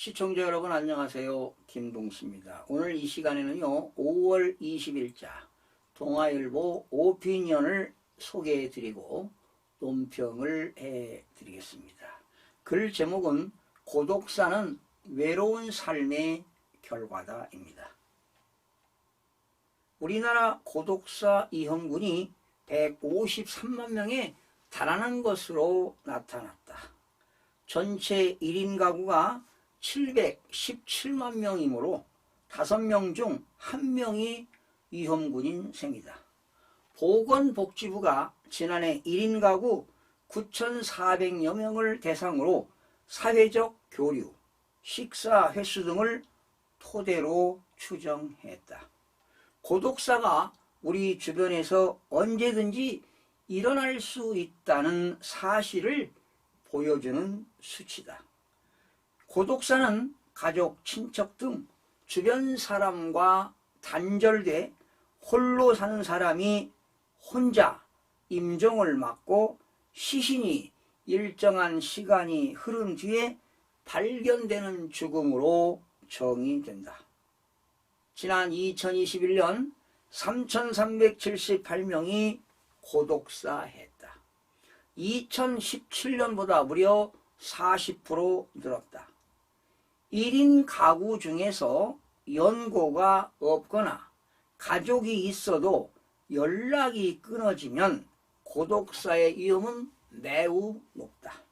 시청자 여러분 안녕하세요. 김동수입니다. 오늘 이 시간에는요 5월 20일자 동아일보 오피니언을 소개해 드리고 논평을 해 드리겠습니다. 글 제목은 고독사는 외로운 삶의 결과다입니다. 우리나라 고독사 이형군이 153만 명에 달하는 것으로 나타났다. 전체 1인 가구가 717만 명이므로 5명 중 1명이 이형군인 셈이다. 보건복지부가 지난해 1인 가구 9,400여 명을 대상으로 사회적 교류, 식사 횟수 등을 토대로 추정했다. 고독사가 우리 주변에서 언제든지 일어날 수 있다는 사실을 보여주는 수치다. 고독사는 가족, 친척 등 주변 사람과 단절돼 홀로 사는 사람이 혼자 임종을 맞고 시신이 일정한 시간이 흐른 뒤에 발견되는 죽음으로 정의된다. 지난 2021년 3,378명이 고독사했다. 2017년보다 무려 40% 늘었다. 1인 가구 중에서 연고가 없거나 가족이 있어도 연락이 끊어지면 고독사의 위험은 매우 높다.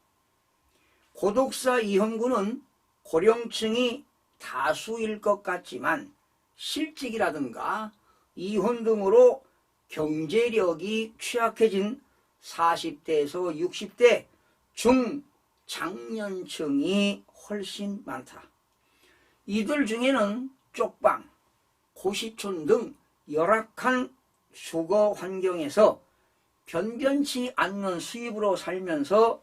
고독사 이형군은 고령층이 다수일 것 같지만 실직이라든가 이혼 등으로 경제력이 취약해진 40대에서 60대 중장년층이 훨씬 많다. 이들 중에는 쪽방, 고시촌 등 열악한 주거 환경에서 변변치 않는 수입으로 살면서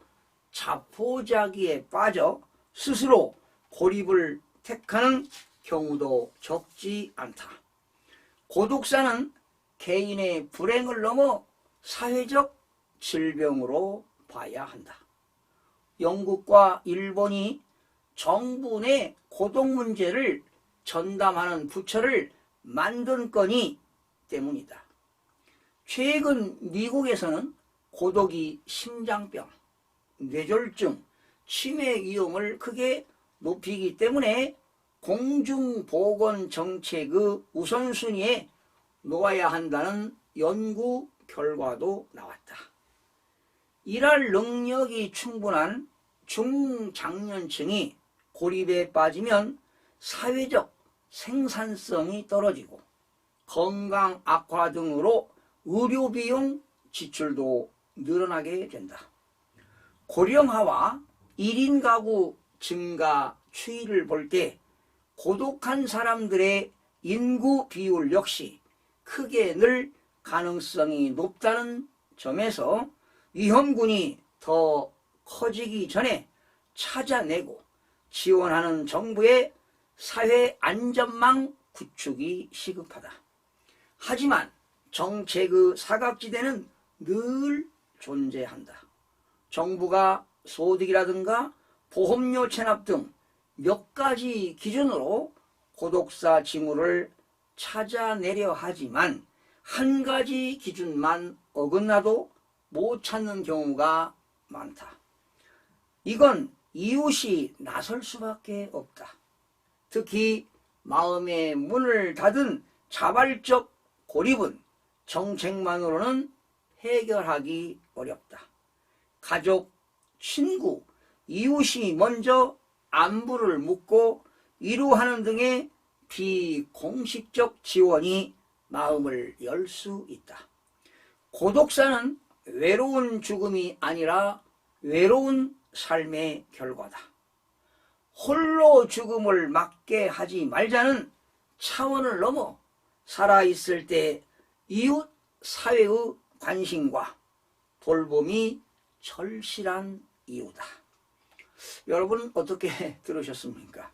자포자기에 빠져 스스로 고립을 택하는 경우도 적지 않다. 고독사는 개인의 불행을 넘어 사회적 질병으로 봐야 한다. 영국과 일본이 정부 내 고독 문제를 전담하는 부처를 만든 건이 때문이다. 최근 미국에서는 고독이 심장병, 뇌졸중, 치매 위험을 크게 높이기 때문에 공중보건정책의 우선순위에 놓아야 한다는 연구 결과도 나왔다. 일할 능력이 충분한 중장년층이 고립에 빠지면 사회적 생산성이 떨어지고 건강 악화 등으로 의료비용 지출도 늘어나게 된다. 고령화와 1인 가구 증가 추이를 볼 때 고독한 사람들의 인구 비율 역시 크게 늘 가능성이 높다는 점에서 이형군이 더 커지기 전에 찾아내고 지원하는 정부의 사회 안전망 구축이 시급하다. 하지만 정책의 사각지대는 늘 존재한다. 정부가 소득이라든가 보험료 체납 등 몇 가지 기준으로 고독사 징후를 찾아내려 하지만 한 가지 기준만 어긋나도 못 찾는 경우가 많다. 이건 이웃이 나설 수밖에 없다. 특히 마음의 문을 닫은 자발적 고립은 정책만으로는 해결하기 어렵다. 가족, 친구, 이웃이 먼저 안부를 묻고 위로하는 등의 비공식적 지원이 마음을 열 수 있다. 고독사는 외로운 죽음이 아니라 외로운 삶의 결과다. 홀로 죽음을 맞게 하지 말자는 차원을 넘어 살아있을 때 이웃 사회의 관심과 돌봄이 절실한 이유다. 여러분 어떻게 들으셨습니까?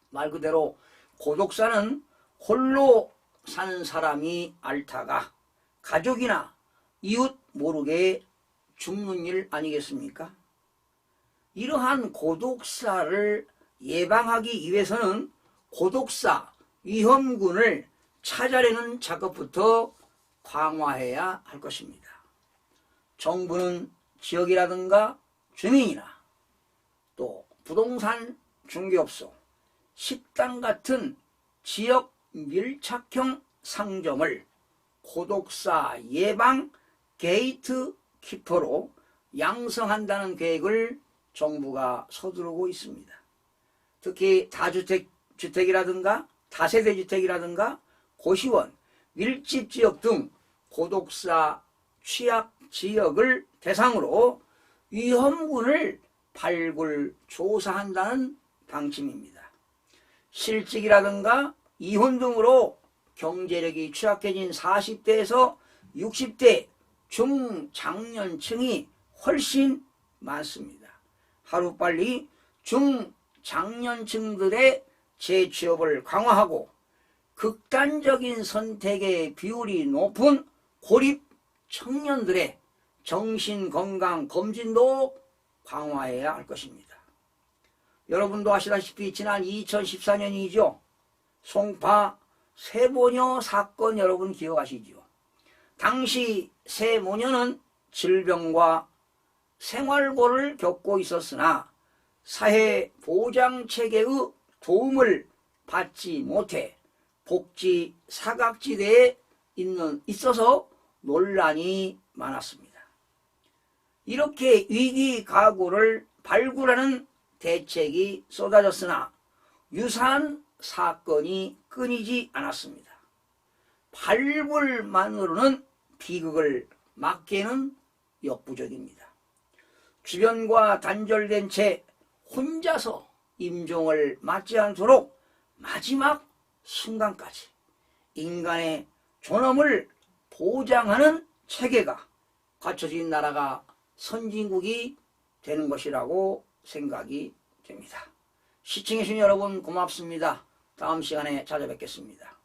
말 그대로 고독사는 홀로 사는 사람이 앓다가 가족이나 이웃 모르게 죽는 일 아니겠습니까? 이러한 고독사를 예방하기 위해서는 고독사, 위험군을 찾아내는 작업부터 강화해야 할 것입니다. 정부는 지역이라든가 주민이나 또 부동산 중개업소, 식당 같은 지역 밀착형 상점을 고독사 예방 게이트 키퍼로 양성한다는 계획을 정부가 서두르고 있습니다. 특히 다주택이라든가 다세대주택이라든가 고시원, 밀집지역 등 고독사 취약 지역을 대상으로 위험군을 발굴 조사한다는 방침입니다. 실직이라든가 이혼 등으로 경제력이 취약해진 40대에서 60대 중장년층이 훨씬 많습니다. 하루빨리 중장년층들의 재취업을 강화하고 극단적인 선택의 비율이 높은 고립 청년들의 정신건강검진도 강화해야 할 것입니다. 여러분도 아시다시피 지난 2014년이죠. 송파 세모녀 사건 여러분 기억하시죠? 당시 세모녀는 질병과 생활고를 겪고 있었으나 사회보장체계의 도움을 받지 못해 복지 사각지대에 있어서 논란이 많았습니다. 이렇게 위기가구를 발굴하는 대책이 쏟아졌으나 유사한 사건이 끊이지 않았습니다. 발굴만으로는 비극을 막기에는 역부족입니다. 주변과 단절된 채 혼자서 임종을 맞지 않도록 마지막 순간까지 인간의 존엄을 보장하는 체계가 갖춰진 나라가 선진국이 되는 것이라고 생각이 됩니다. 시청해주신 여러분 고맙습니다. 다음 시간에 찾아뵙겠습니다.